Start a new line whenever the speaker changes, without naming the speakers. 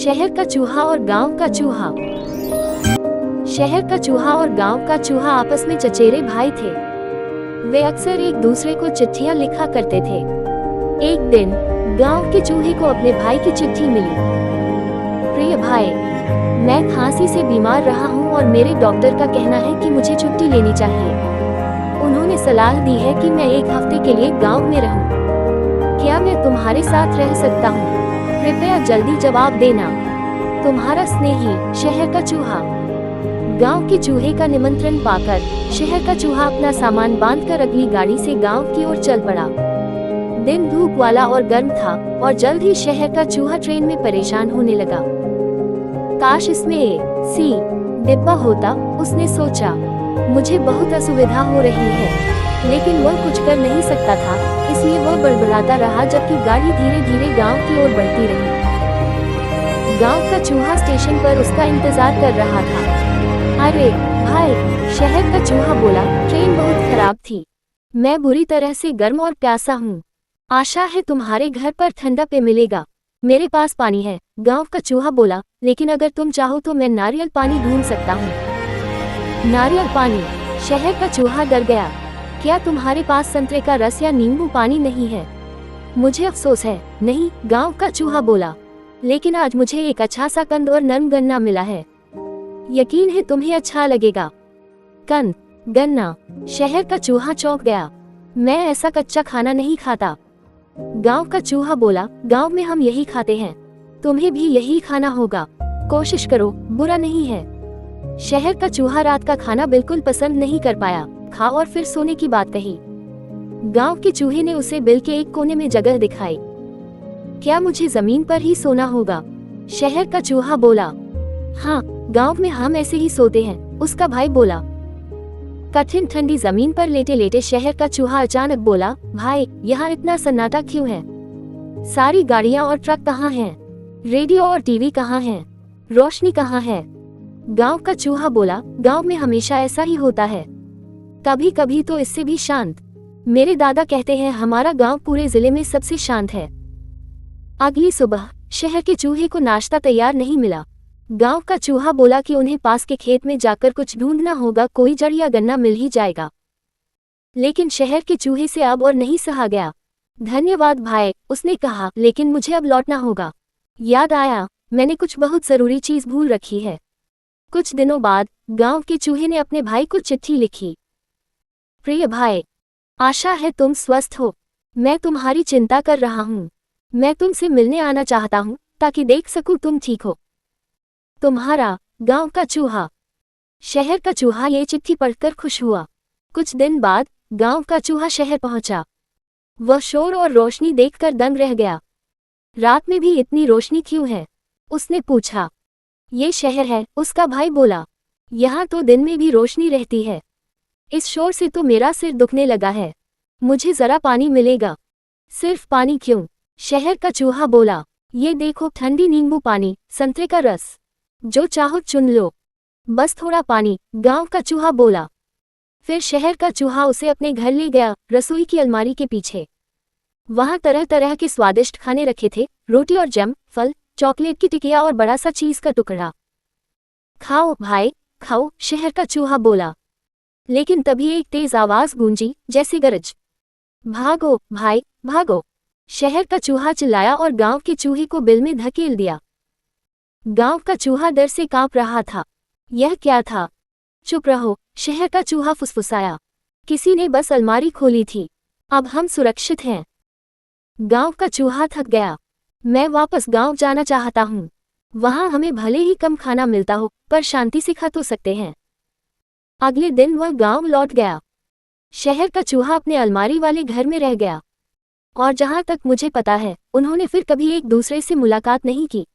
शहर का चूहा और गांव का चूहा। शहर का चूहा और गांव का चूहा आपस में चचेरे भाई थे। वे अक्सर एक दूसरे को चिट्ठियां लिखा करते थे। एक दिन गांव के चूहे को अपने भाई की चिट्ठी मिली। प्रिय भाई, मैं खांसी से बीमार रहा हूं और मेरे डॉक्टर का कहना है कि मुझे छुट्टी लेनी चाहिए। उन्होंने सलाह दी है कि मैं एक हफ्ते के लिए गांव में रहूं। क्या मैं तुम्हारे साथ रह सकता हूं? कृपया जल्दी जवाब देना। तुम्हारा स्नेही शहर का चूहा। गांव के चूहे का निमंत्रण पाकर शहर का चूहा अपना सामान बांधकर अगली गाड़ी से गांव की ओर चल पड़ा। दिन धूप वाला और गर्म था और जल्द ही शहर का चूहा ट्रेन में परेशान होने लगा। काश इसमें AC डिब्बा होता, उसने सोचा। मुझे बहुत असुविधा हो रही है, लेकिन वह कुछ कर नहीं सकता था, इसलिए वह बड़बड़ाता रहा जबकि गाड़ी धीरे धीरे गांव की ओर बढ़ती रही। गांव का चूहा स्टेशन पर उसका इंतजार कर रहा था। अरे भाई, शहर का चूहा बोला, ट्रेन बहुत खराब थी। मैं बुरी तरह से गर्म और प्यासा हूँ। आशा है तुम्हारे घर पर ठंडा पे मिलेगा। मेरे पास पानी है। गांव का चूहा बोला, लेकिन अगर तुम चाहो तो मैं नारियल पानी ढूंढ सकता हूँ। नारियल पानी? शहर का चूहा डर गया। क्या तुम्हारे पास संतरे का रस या नींबू पानी नहीं है? मुझे अफसोस है, नहीं, गांव का चूहा बोला, लेकिन आज मुझे एक अच्छा सा कंद और नरम गन्ना मिला है। यकीन है तुम्हें अच्छा लगेगा। कंद, गन्ना? शहर का चूहा चौंक गया। मैं ऐसा कच्चा खाना नहीं खाता। गांव का चूहा बोला, गांव में हम यही खाते हैं, तुम्हें भी यही खाना होगा। कोशिश करो, बुरा नहीं है। शहर का चूहा रात का खाना बिल्कुल पसंद नहीं कर पाया। खा और फिर सोने की बात कही। गांव के चूहे ने उसे बिल के एक कोने में जगह दिखाई। क्या मुझे जमीन पर ही सोना होगा? शहर का चूहा बोला। हाँ, गांव में हम ऐसे ही सोते हैं, उसका भाई बोला। कठिन ठंडी जमीन पर लेटे लेटे शहर का चूहा अचानक बोला, भाई, यहाँ इतना सन्नाटा क्यों है? सारी गाड़ियाँ और ट्रक कहाँ हैं? रेडियो और टीवी कहाँ हैं? रोशनी कहाँ है? गांव का चूहा बोला, गांव में हमेशा ऐसा ही होता है, कभी कभी तो इससे भी शांत। मेरे दादा कहते हैं हमारा गांव पूरे जिले में सबसे शांत है। अगली सुबह शहर के चूहे को नाश्ता तैयार नहीं मिला। गांव का चूहा बोला कि उन्हें पास के खेत में जाकर कुछ ढूंढना होगा, कोई जड़ या गन्ना मिल ही जाएगा। लेकिन शहर के चूहे से अब और नहीं सहा गया। धन्यवाद भाई, उसने कहा, लेकिन मुझे अब लौटना होगा। याद आया, मैंने कुछ बहुत जरूरी चीज भूल रखी है। कुछ दिनों बाद गांव के चूहे ने अपने भाई को चिट्ठी लिखी। प्रिय भाई, आशा है तुम स्वस्थ हो। मैं तुम्हारी चिंता कर रहा हूँ। मैं तुमसे मिलने आना चाहता हूँ ताकि देख सकूं तुम ठीक हो। तुम्हारा गांव का चूहा। शहर का चूहा ये चिट्ठी पढ़कर खुश हुआ। कुछ दिन बाद गांव का चूहा शहर पहुंचा। वह शोर और रोशनी देखकर दंग रह गया। रात में भी इतनी रोशनी क्यों है? उसने पूछा। ये शहर है, उसका भाई बोला। यहाँ तो दिन में भी रोशनी रहती है। इस शोर से तो मेरा सिर दुखने लगा है। मुझे जरा पानी मिलेगा? सिर्फ पानी क्यों? शहर का चूहा बोला। ये देखो, ठंडी नींबू पानी, संतरे का रस, जो चाहो चुन लो। बस थोड़ा पानी, गांव का चूहा बोला। फिर शहर का चूहा उसे अपने घर ले गया, रसोई की अलमारी के पीछे। वहां तरह तरह के स्वादिष्ट खाने रखे थे, रोटी और जैम, फल, चॉकलेट की टिकिया और बड़ा सा चीज का टुकड़ा। खाओ भाई, खाओ, शहर का चूहा बोला। लेकिन तभी एक तेज आवाज गूंजी, जैसे गरज। भागो भाई, भागो! शहर का चूहा चिल्लाया और गांव के चूहे को बिल में धकेल दिया। गांव का चूहा डर से कांप रहा था। यह क्या था? चुप रहो, शहर का चूहा फुसफुसाया। किसी ने बस अलमारी खोली थी। अब हम सुरक्षित हैं। गांव का चूहा थक गया। मैं वापस गांव जाना चाहता हूँ। वहां हमें भले ही कम खाना मिलता हो, पर शांति से खा तो सकते हैं। अगले दिन वह गांव लौट गया। शहर का चूहा अपने अलमारी वाले घर में रह गया। और जहां तक मुझे पता है, उन्होंने फिर कभी एक दूसरे से मुलाकात नहीं की।